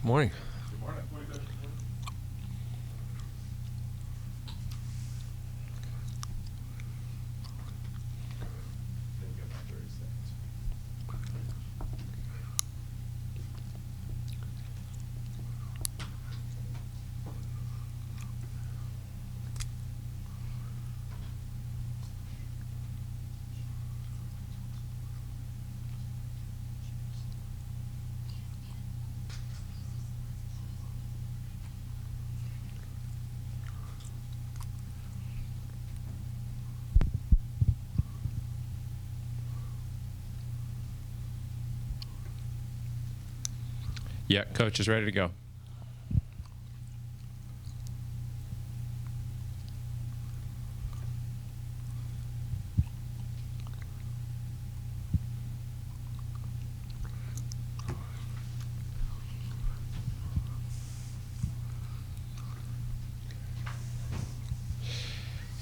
Morning. Good morning. Then you got about 30 seconds. Yeah, coach is ready to go.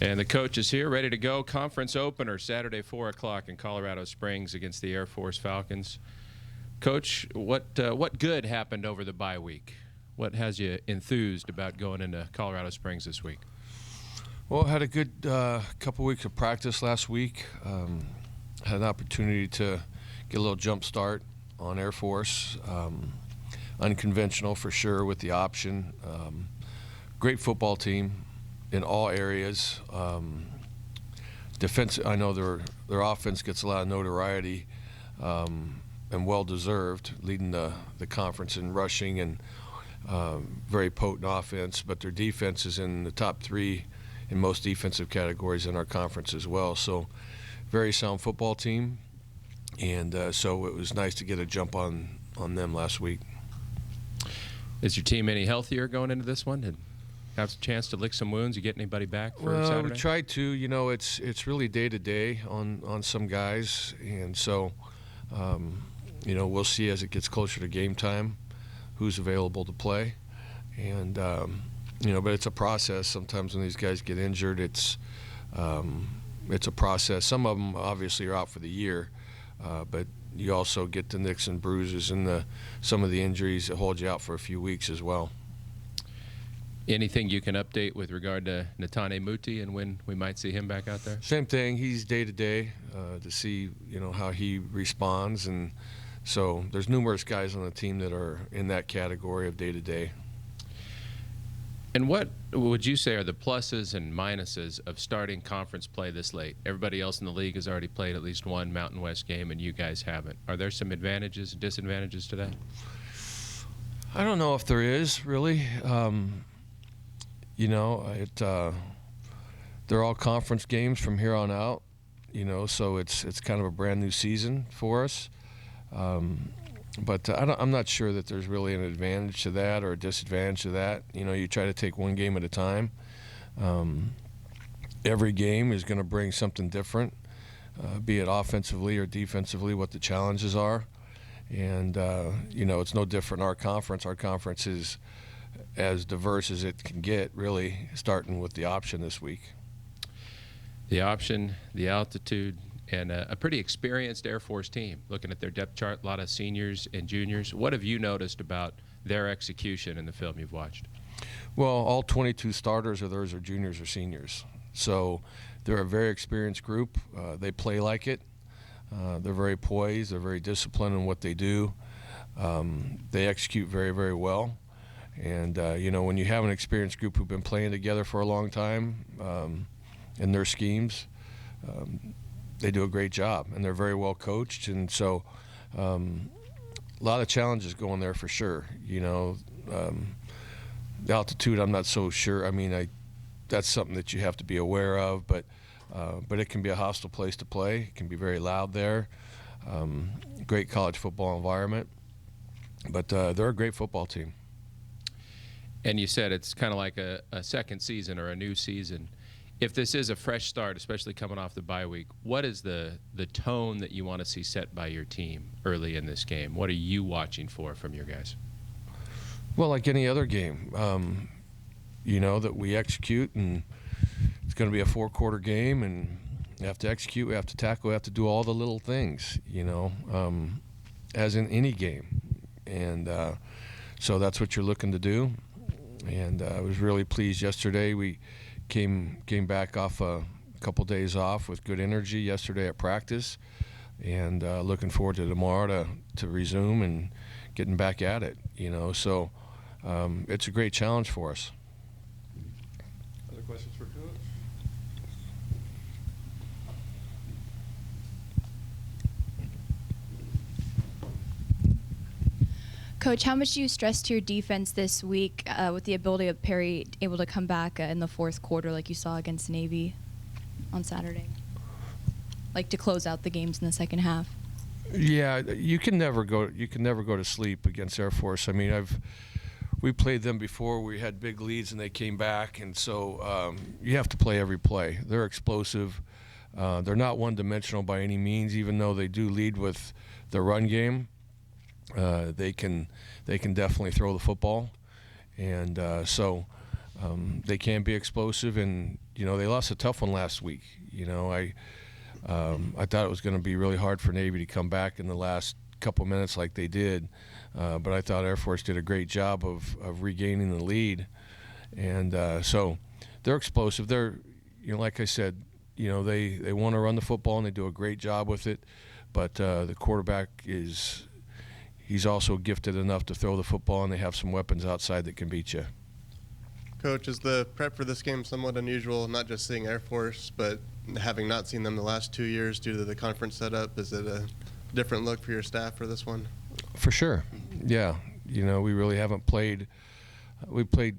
And the coach is here, ready to go. Conference opener Saturday, 4 o'clock in Colorado Springs against the Air Force Falcons. Coach, what good happened over the bye week? What has you enthused about going into Colorado Springs this week? Well, I had a good couple weeks of practice last week. Had an opportunity to get a little jump start on Air Force. Unconventional for sure with the option. Great football team in all areas. Defense, I know their offense gets a lot of notoriety and well-deserved, leading the conference in rushing and very potent offense. But their defense is in the top 3 in most defensive categories in our conference as well. So very sound football team. And so it was nice to get a jump on them last week. Is your team any healthier going into this one? And have a chance to lick some wounds? You get anybody back for Saturday? Well, we tried to. You know, it's really day to day on some guys, and so you know, we'll see as it gets closer to game time who's available to play, and you know, but it's a process. Sometimes when these guys get injured, it's a process. Some of them obviously are out for the year, but you also get the nicks and bruises and some of the injuries that hold you out for a few weeks as well. Anything you can update with regard to Netane Muti and when we might see him back out there? Same thing. He's day to day to see, you know, how he responds, and so there's numerous guys on the team that are in that category of day to day. And what would you say are the pluses and minuses of starting conference play this late? Everybody else in the league has already played at least one Mountain West game, and you guys haven't. Are there some advantages and disadvantages to that? I don't know if there is really. You know, they're all conference games from here on out. You know, so it's kind of a brand new season for us. But I'm not sure that there's really an advantage to that or a disadvantage to that. You know, you try to take one game at a time. Every game is going to bring something different, be it offensively or defensively, what the challenges are. And, you know, it's no different in our conference. Our conference is as diverse as it can get, really, starting with the option this week. The option, the altitude, and a pretty experienced Air Force team. Looking at their depth chart, a lot of seniors and juniors. What have you noticed about their execution in the film you've watched? Well, all 22 starters of theirs are juniors or seniors. So they're a very experienced group. They play like it. They're very poised. They're very disciplined in what they do. They execute very, very well. And, you know, when you have an experienced group who've been playing together for a long time in their schemes, they do a great job. And they're very well coached. And so a lot of challenges going there for sure. You know, the altitude, I'm not so sure. I mean, that's something that you have to be aware of. But it can be a hostile place to play. It can be very loud there. Great college football environment. But they're a great football team. And you said it's kind of like a second season or a new season. If this is a fresh start, especially coming off the bye week, what is the tone that you want to see set by your team early in this game? What are you watching for from your guys? Well, like any other game, you know, that we execute, and it's going to be a 4-quarter game, and we have to execute, we have to tackle, we have to do all the little things, you know, as in any game. And So that's what you're looking to do. And I was really pleased yesterday. We came back off a couple days off with good energy yesterday at practice, and looking forward to tomorrow to resume and getting back at it. So it's a great challenge for us. Other questions for Coach? Coach, how much do you stress to your defense this week with the ability of Perry able to come back in the fourth quarter like you saw against Navy on Saturday? Like to close out the games in the second half? Yeah, you can never go to sleep against Air Force. I mean, we played them before. We had big leads and they came back, and so you have to play every play. They're explosive. They're not one-dimensional by any means, even though they do lead with the run game. They can definitely throw the football, and so they can be explosive. And they lost a tough one last week. I thought it was going to be really hard for Navy to come back in the last couple minutes like they did, but I thought Air Force did a great job of regaining the lead, and so they're explosive. They're like I said, they want to run the football and they do a great job with it, but the quarterback he's also gifted enough to throw the football, and they have some weapons outside that can beat you. Coach, is the prep for this game somewhat unusual, not just seeing Air Force, but having not seen them the last 2 years due to the conference setup? Is it a different look for your staff for this one? For sure. Yeah. We really haven't played – we played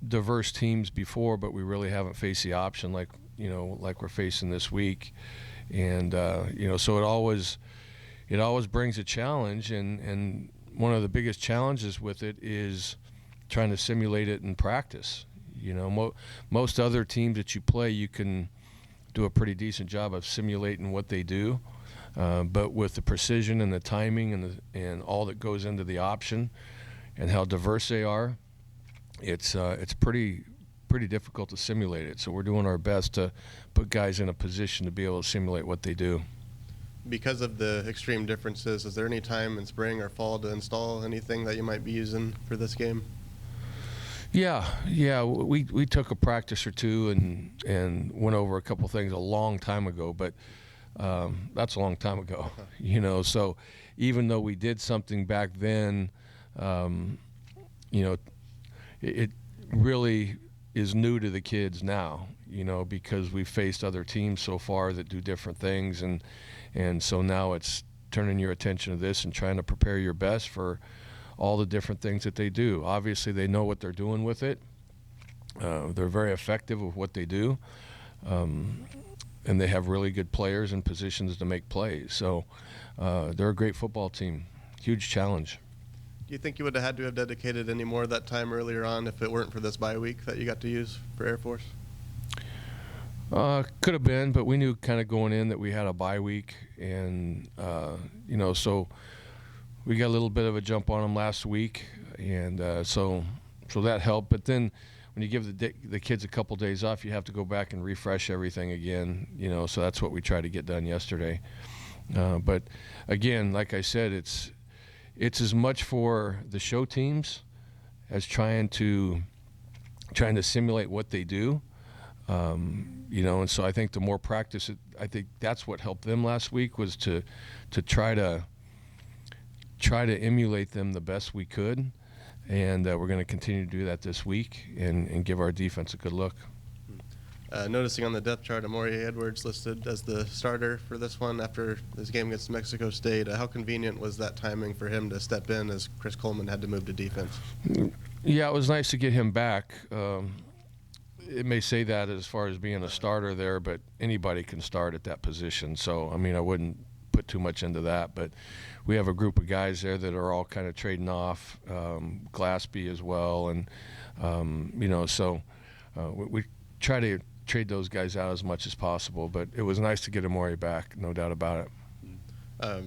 diverse teams before, but we really haven't faced the option like we're facing this week. And, so it always brings a challenge, and one of the biggest challenges with it is trying to simulate it in practice. Most other teams that you play, you can do a pretty decent job of simulating what they do, but with the precision and the timing and all that goes into the option and how diverse they are, it's pretty difficult to simulate it. So we're doing our best to put guys in a position to be able to simulate what they do. Because of the extreme differences, is there any time in spring or fall to install anything that you might be using for this game? Yeah. We took a practice or two and went over a couple things a long time ago, but that's a long time ago, So even though we did something back then, it really is new to the kids now, because we've faced other teams so far that do different things, and so now it's turning your attention to this and trying to prepare your best for all the different things that they do. Obviously, they know what they're doing with it. They're very effective with what they do, and they have really good players in positions to make plays. So they're a great football team. Huge challenge. Do you think you would have had to have dedicated any more of that time earlier on if it weren't for this bye week that you got to use for Air Force? Could have been, but we knew kind of going in that we had a bye week, and so we got a little bit of a jump on them last week, and so that helped. But then when you give the kids a couple days off, you have to go back and refresh everything again. So that's what we tried to get done yesterday. But again, like I said, it's as much for the show teams as trying to simulate what they do. And so I think the more practice, I think that's what helped them last week, was to try to emulate them the best we could, and we're going to continue to do that this week and give our defense a good look. Noticing on the depth chart, Amori Edwards listed as the starter for this one after his game against Mexico State. How convenient was that timing for him to step in as Chris Coleman had to move to defense? Yeah, it was nice to get him back. It may say that as far as being a starter there, but anybody can start at that position. So, I wouldn't put too much into that. But we have a group of guys there that are all kind of trading off, Glaspie as well. And, so we try to trade those guys out as much as possible. But it was nice to get Amori back, no doubt about it.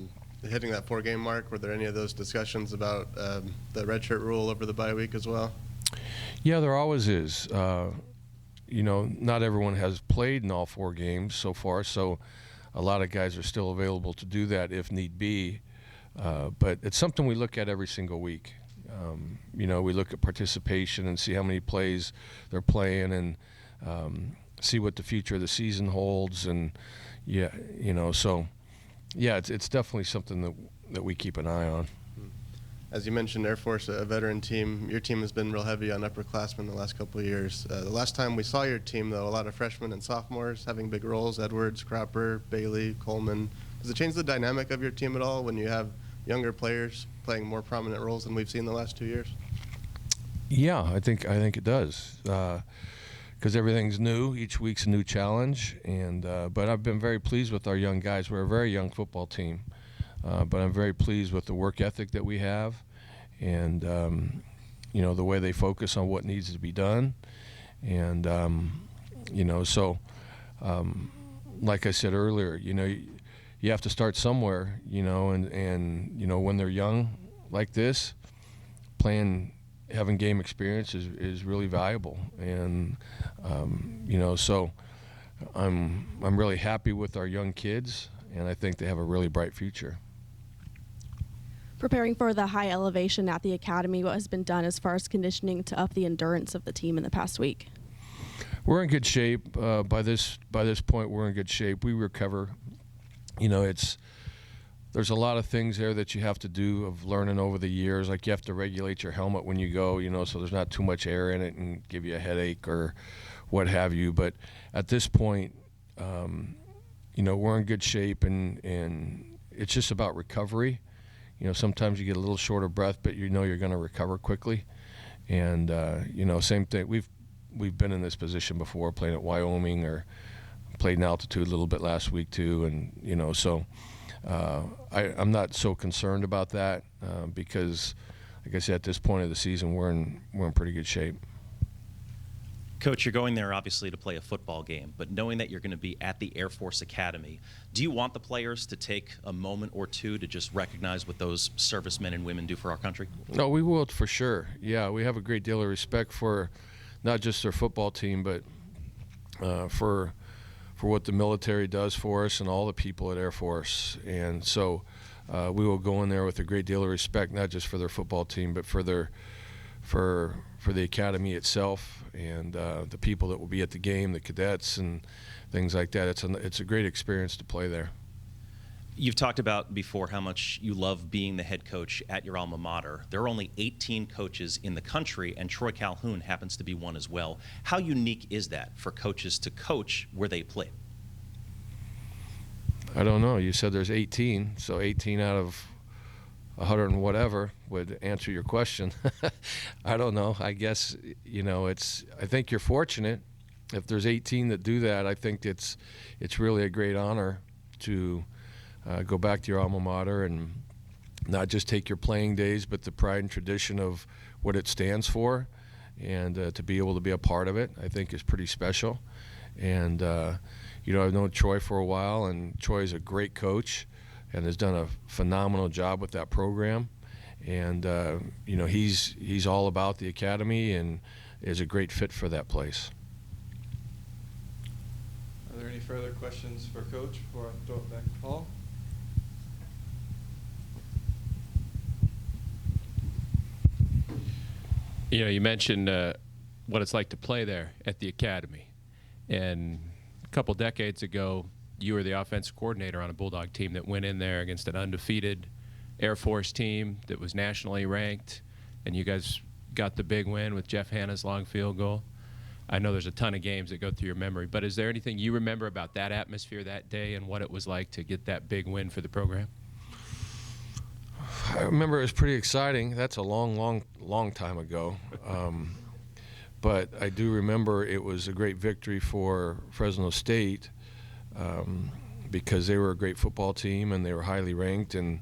Hitting that 4-game mark, were there any of those discussions about the redshirt rule over the bye week as well? Yeah, there always is. Not everyone has played in all 4 games so far, so a lot of guys are still available to do that if need be. But it's something we look at every single week. We look at participation and see how many plays they're playing, and see what the future of the season holds. And it's definitely something that we keep an eye on. As you mentioned, Air Force, a veteran team. Your team has been real heavy on upperclassmen the last couple of years. The last time we saw your team, though, a lot of freshmen and sophomores having big roles: Edwards, Cropper, Bailey, Coleman. Does it change the dynamic of your team at all when you have younger players playing more prominent roles than we've seen the last 2 years? Yeah, I think it does, because everything's new. Each week's a new challenge, and but I've been very pleased with our young guys. We're a very young football team, but I'm very pleased with the work ethic that we have, and the way they focus on what needs to be done, and like I said earlier, you have to start somewhere, and when they're young like this, having game experience is really valuable, and so I'm really happy with our young kids, and I think they have a really bright future. Preparing for the high elevation at the academy, what has been done as far as conditioning to up the endurance of the team in the past week? We're in good shape. By this point, we're in good shape. We recover. There's a lot of things there that you have to do of learning over the years. Like, you have to regulate your helmet when you go, so there's not too much air in it and give you a headache or what have you. But at this point, we're in good shape, and it's just about recovery. Sometimes you get a little short of breath, but you're going to recover quickly. And same thing. We've been in this position before, playing at Wyoming, or played in altitude a little bit last week too, and so I'm not so concerned about that, because, like I said, at this point of the season, we're in pretty good shape. Coach, you're going there obviously to play a football game, but knowing that you're going to be at the Air Force Academy, do you want the players to take a moment or two to just recognize what those servicemen and women do for our country? No, we will, for sure. Yeah, we have a great deal of respect for not just their football team, but for what the military does for us and all the people at Air Force. And so we will go in there with a great deal of respect, not just for their football team, but for the academy itself, and the people that will be at the game, the cadets and things like that. It's a great experience to play there. You've talked about before how much you love being the head coach at your alma mater. There are only 18 coaches in the country, and Troy Calhoun happens to be one as well. How unique is that for coaches to coach where they play? I don't know. You said there's 18, so 18 out of 100 and whatever would answer your question. I don't know. I guess, I think you're fortunate. If there's 18 that do that, I think it's really a great honor to go back to your alma mater and not just take your playing days, but the pride and tradition of what it stands for, and to be able to be a part of it, I think is pretty special. And, I've known Troy for a while, and Troy is a great coach and has done a phenomenal job with that program. And, he's all about the academy and is a great fit for that place. Are there any further questions for Coach before I throw it back to Paul? You mentioned what it's like to play there at the academy. And a couple decades ago, you were the offensive coordinator on a Bulldog team that went in there against an undefeated Air Force team that was nationally ranked, and you guys got the big win with Jeff Hanna's long field goal. I know there's a ton of games that go through your memory, but is there anything you remember about that atmosphere that day and what it was like to get that big win for the program? I remember it was pretty exciting. That's a long time ago. But I do remember it was a great victory for Fresno State, because they were a great football team and they were highly ranked, and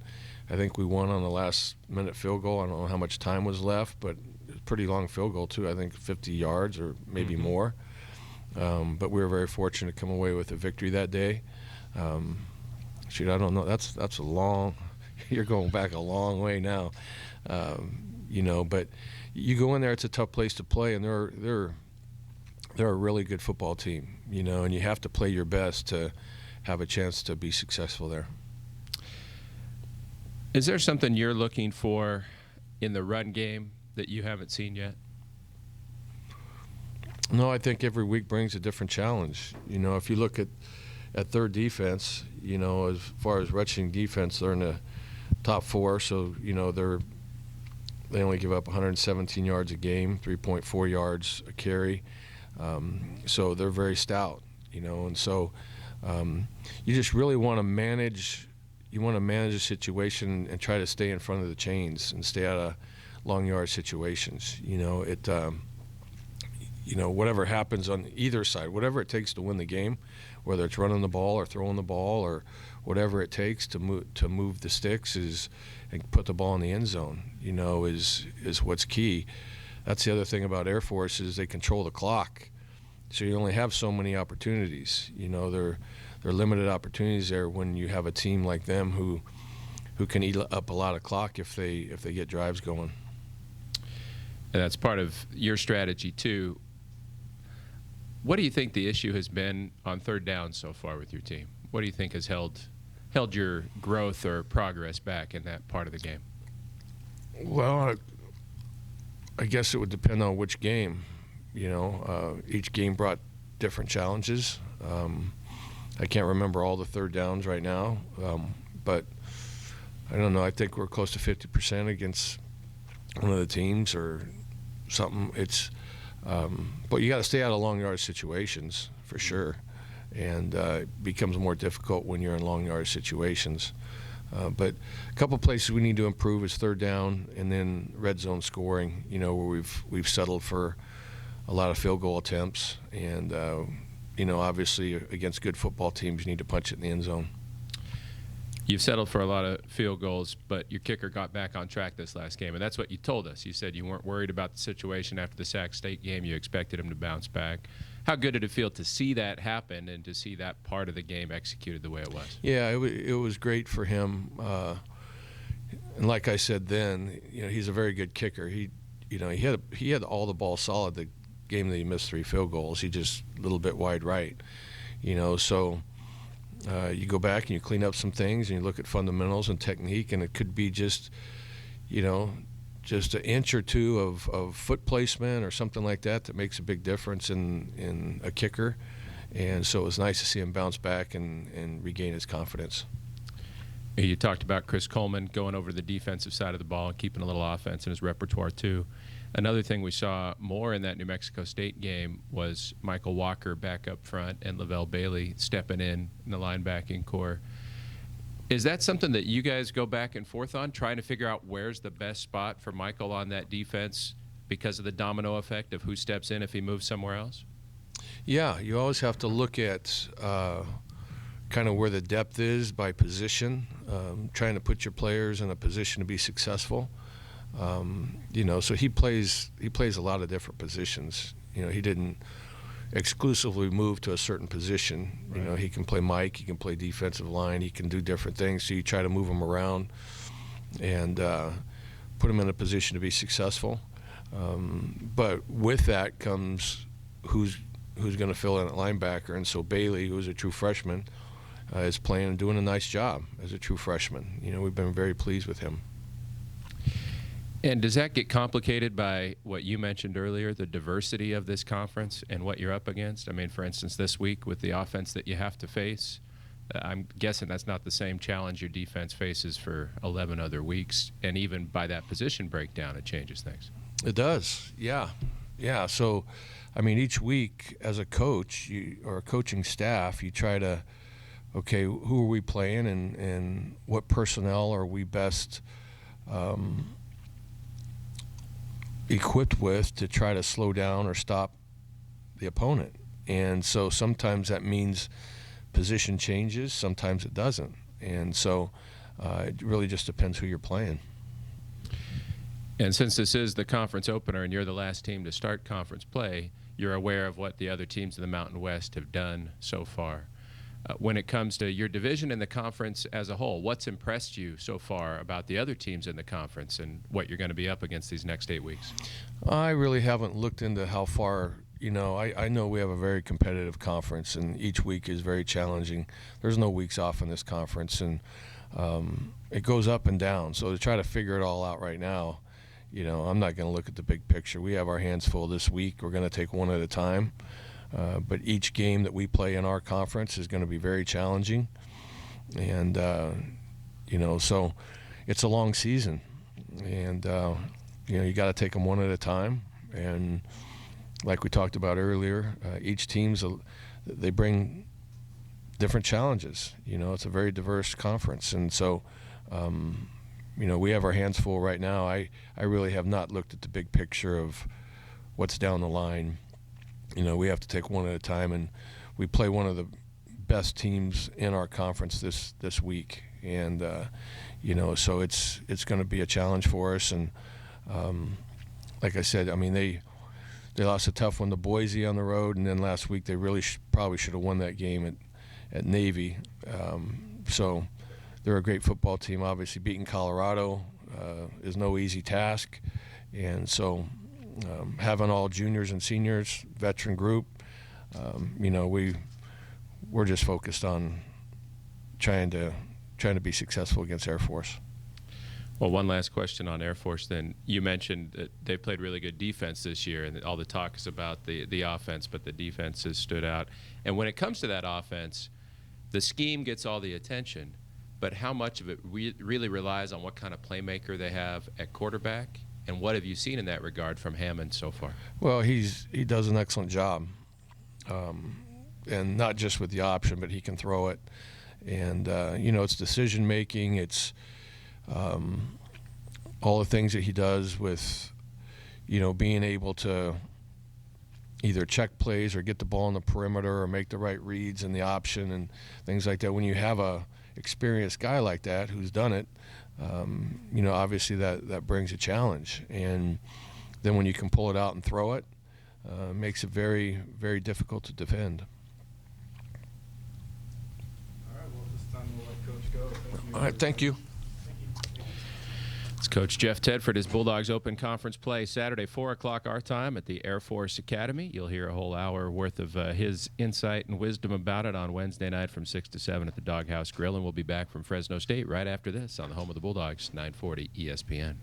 I think we won on the last-minute field goal. I don't know how much time was left, but it was a pretty long field goal too. I think 50 yards or maybe more. But we were very fortunate to come away with a victory that day. Shoot, I don't know. That's a long. You're going back a long way now, But you go in there, it's a tough place to play, and they're a really good football team, and you have to play your best to have a chance to be successful there. Is there something you're looking for in the run game that you haven't seen yet? No, I think every week brings a different challenge. You know, if you look at their defense, you know, as far as rushing defense, they're in the top 4. So, you know, they only give up 117 yards a game, 3.4 yards a carry. So they're very stout, you know, and so you just really want to manage. You want to manage the situation and try to stay in front of the chains and stay out of long yard situations. You know, you know, whatever happens on either side, whatever it takes to win the game, whether it's running the ball or throwing the ball or whatever it takes to move the sticks and put the ball in the end zone, you know, is what's key. That's the other thing about Air Force is they control the clock. So you only have so many opportunities. You know, they're limited opportunities there when you have a team like them who can eat up a lot of clock if they get drives going. And that's part of your strategy too. What do you think the issue has been on third down so far with your team? What do you think has held your growth or progress back in that part of the game? Well, I guess it would depend on which game. You know, each game brought different challenges. I can't remember all the third downs right now, but I don't know. I think we're close to 50% against one of the teams or something. But you got to stay out of long yard situations for sure, and it becomes more difficult when you're in long yard situations. But a couple places we need to improve is third down and then red zone scoring. You know, where we've settled for a lot of field goal attempts, and you know, obviously against good football teams, you need to punch it in the end zone. You've settled for a lot of field goals, but your kicker got back on track this last game, and that's what you told us. You said you weren't worried about the situation after the Sac State game. You expected him to bounce back. How good did it feel to see that happen and to see that part of the game executed the way it was? Yeah, it was great for him. And like I said then, you know, he's a very good kicker. He had all the ball solid the game that he missed 3 field goals. He just a little bit wide right, you know, so you go back and you clean up some things and you look at fundamentals and technique, and it could be just, you know, just an inch or two of foot placement or something like that makes a big difference in a kicker. And so it was nice to see him bounce back and regain his confidence. You talked about Chris Coleman going over to the defensive side of the ball and keeping a little offense in his repertoire too. Another thing we saw more in that New Mexico State game was Michael Walker back up front and Lavelle Bailey stepping in the linebacking core. Is that something that you guys go back and forth on, trying to figure out where's the best spot for Michael on that defense because of the domino effect of who steps in if he moves somewhere else? Yeah, you always have to look at kind of where the depth is by position, trying to put your players in a position to be successful. You know, so he plays a lot of different positions. You know, he didn't exclusively move to a certain position. You know, he can play Mike, he can play defensive line, he can do different things. So you try to move him around and put him in a position to be successful. But with that comes who's going to fill in at linebacker, and so Bailey, who's a true freshman, is playing and doing a nice job as a true freshman. You know, we've been very pleased with him. And does that get complicated by what you mentioned earlier, the diversity of this conference and what you're up against? I mean, for instance, this week with the offense that you have to face, I'm guessing that's not the same challenge your defense faces for 11 other weeks. And even by that position breakdown, it changes things. It does, yeah. Yeah, so, I mean, each week as a coach or a coaching staff, you try to, okay, who are we playing and what personnel are we best equipped with to try to slow down or stop the opponent. And so sometimes that means position changes, sometimes it doesn't. And so it really just depends who you're playing. And since this is the conference opener and you're the last team to start conference play, you're aware of what the other teams in the Mountain West have done so far. When it comes to your division and the conference as a whole, what's impressed you so far about the other teams in the conference and what you're going to be up against these next 8 weeks? I really haven't looked into how far. You know, I know we have a very competitive conference, and each week is very challenging. There's no weeks off in this conference, and it goes up and down. So to try to figure it all out right now, I'm not going to look at the big picture. We have our hands full this week. We're going to take one at a time. But each game that we play in our conference is going to be very challenging. And, so it's a long season. And, you got to take them one at a time. And like we talked about earlier, each team's they bring different challenges. It's a very diverse conference. And so, we have our hands full right now. I really have not looked at the big picture of what's down the line. We have to take one at a time, and we play one of the best teams in our conference this week. And, so it's going to be a challenge for us. And like I said, they lost a tough one to Boise on the road, and then last week they really probably should have won that game at Navy. So they're a great football team. Obviously, beating Colorado is no easy task. And so having all juniors and seniors, veteran group, we're just focused on trying to be successful against Air Force. Well, one last question on Air Force then. You mentioned that they played really good defense this year, and all the talk is about the offense, but the defense has stood out. And when it comes to that offense, the scheme gets all the attention, but how much of it really relies on what kind of playmaker they have at quarterback? And what have you seen in that regard from Hammond so far? Well, he does an excellent job, and not just with the option, but he can throw it. And, it's decision making. It's all the things that he does with, being able to either check plays or get the ball on the perimeter or make the right reads in the option and things like that. When you have a experienced guy like that who's done it, obviously that brings a challenge. And then when you can pull it out and throw it, makes it very, very difficult to defend. All right, well, this time we'll let Coach go. Thank you. All right, thank you. It's Coach Jeff Tedford. His Bulldogs Open Conference play Saturday, 4 o'clock our time at the Air Force Academy. You'll hear a whole hour worth of his insight and wisdom about it on Wednesday night from 6 to 7 at the Doghouse Grill. And we'll be back from Fresno State right after this on the home of the Bulldogs, 940 ESPN.